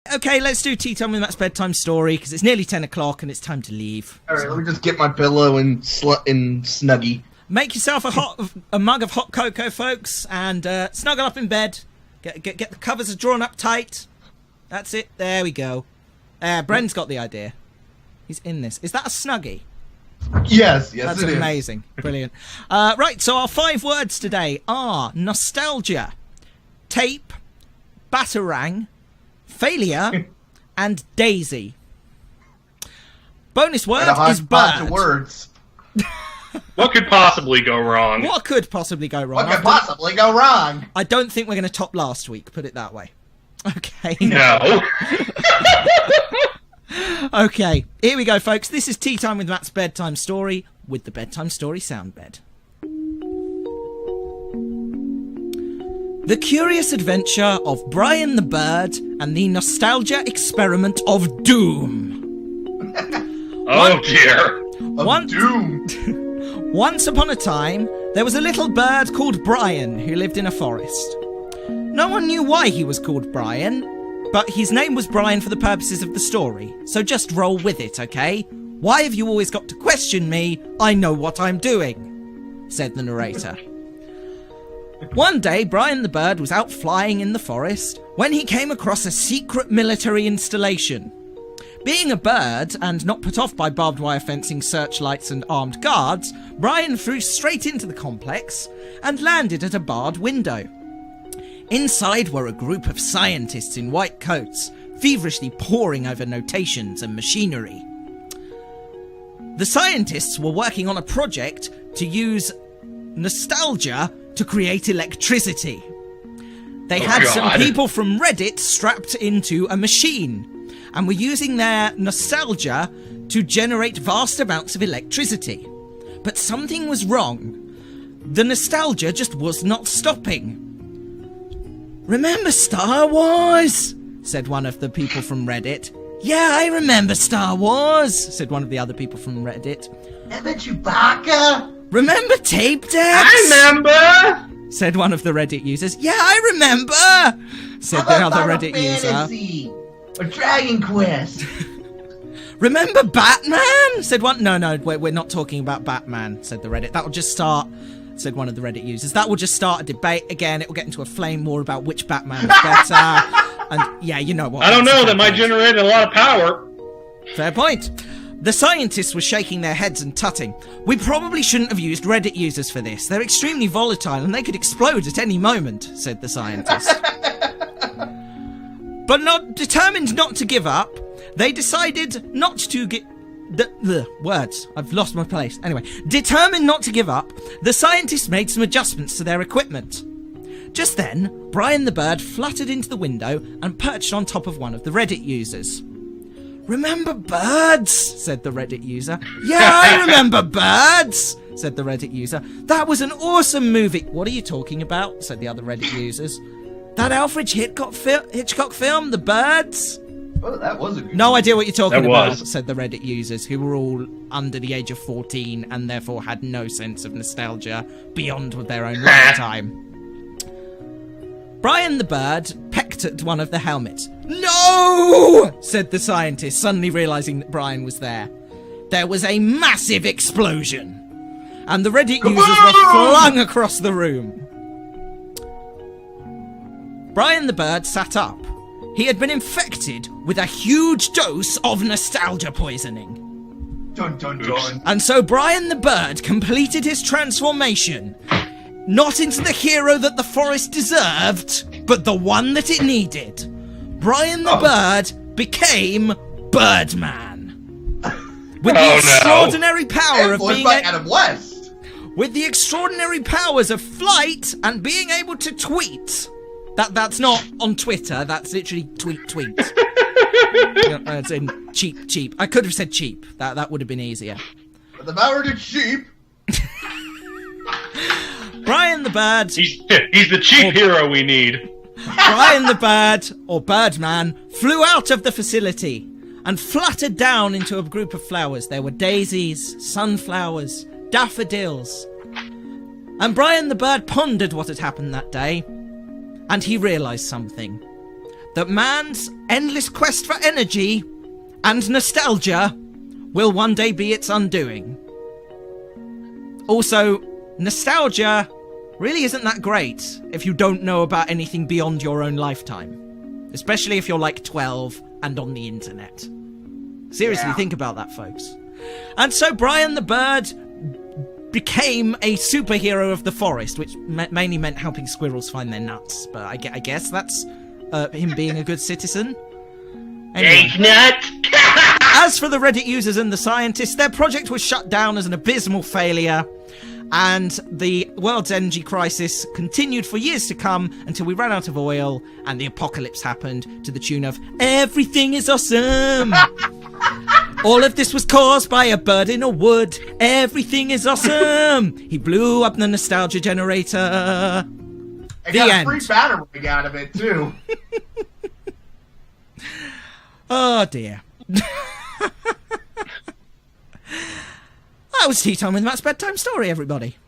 Okay, let's do Teatime with Matt's bedtime story, because it's nearly 10 o'clock and it's time to leave. Alright, let me just get my pillow and snuggie. Make yourself a mug of hot cocoa, folks, and snuggle up in bed. Get the covers drawn up tight. That's it. There we go. Bren's got the idea. He's in this. Is that a snuggie? Yes, That's it is. amazing. Brilliant. Right, so our 5 words today are nostalgia, tape, batarang, failure, and daisy. Bonus word is bird. Words. What could possibly go wrong? What could possibly go wrong? What could possibly go wrong? I don't think we're going to top last week, put it that way. Okay. No. Okay, here we go, folks. This is Teatime with Matt's bedtime story with the Bedtime Story sound bed. The curious adventure of Brian the Bird and the nostalgia experiment of doom. Oh dear. Doom. Once upon a time, there was a little bird called Brian who lived in a forest. No one knew why he was called Brian, but his name was Brian for the purposes of the story, so just roll with it, okay? Why have you always got to question me? I know what I'm doing, said the narrator. One day, Brian the bird was out flying in the forest when he came across a secret military installation. Being a bird, and not put off by barbed wire fencing, searchlights and armed guards, Brian flew straight into the complex and landed at a barred window. Inside were a group of scientists in white coats, feverishly poring over notations and machinery. The scientists were working on a project to use nostalgia to create electricity. They had some people from Reddit strapped into a machine, and were using their nostalgia to generate vast amounts of electricity. But something was wrong. The nostalgia just was not stopping. "Remember Star Wars?" said one of the people from Reddit. "Yeah, I remember Star Wars," said one of the other people from Reddit. "Remember Chewbacca?" "Remember tape decks?" I remember, said one of the Reddit users. "Yeah, I remember," said the other Reddit user. Or Dragon Quest. "Remember Batman?" said one. No, we're not talking about Batman, said the Reddit. That will just start, said one of the Reddit users. That will just start a debate again. It will get into a flame war about which Batman is better. And yeah, you know what. I don't know, that might generate a lot of power. Fair point. The scientists were shaking their heads and tutting. "We probably shouldn't have used Reddit users for this. They're extremely volatile and they could explode at any moment," said the scientist. But determined not to give up, they decided not to get... The words. I've lost my place. Anyway, determined not to give up, the scientists made some adjustments to their equipment. Just then, Brian the bird fluttered into the window and perched on top of one of the Reddit users. "Remember birds?" said the Reddit user. "Yeah, I remember birds," said the Reddit user. "That was an awesome movie." "What are you talking about?" said the other Reddit users. "That Alfred Hitchcock film, The Birds?" Oh, that was a good "No idea what you're talking about," was. said the Reddit users, who were all under the age of 14 and therefore had no sense of nostalgia beyond their own lifetime. Brian the bird pecked at one of the helmets. "No!" said the scientist, suddenly realising that Brian was there. There was a massive explosion, and the Reddit users were flung across the room. Brian the bird sat up. He had been infected with a huge dose of nostalgia poisoning. Dun dun dun. And so Brian the bird completed his transformation, not into the hero that the forest deserved, but the one that it needed. Brian the bird became Birdman. With the extraordinary power of being Adam West. With the extraordinary powers of flight and being able to tweet. That's not on Twitter, that's literally tweet. It's in cheap. I could have said cheap. That would have been easier. But the power to sheep. Brian the bird. He's the cheap hero we need. Brian the bird, or Birdman, flew out of the facility and fluttered down into a group of flowers. There were daisies, sunflowers, daffodils. And Brian the bird pondered what had happened that day, and he realised something. that man's endless quest for energy and nostalgia will one day be its undoing. Also, nostalgia really isn't that great if you don't know about anything beyond your own lifetime. Especially if you're like 12 and on the internet. Seriously, think about that, folks. And so Brian the bird became a superhero of the forest, which mainly meant helping squirrels find their nuts. But I guess that's him being a good citizen. Anyway. Take nuts! As for the Reddit users and the scientists, their project was shut down as an abysmal failure, and the world's energy crisis continued for years to come until we ran out of oil and the apocalypse happened to the tune of "Everything is awesome." All of this was caused by a bird in a wood. Everything is awesome. He blew up the nostalgia generator. I got a free batarang out of it, too. Oh, dear. That was Tea Time with Matt's Bedtime Story, everybody.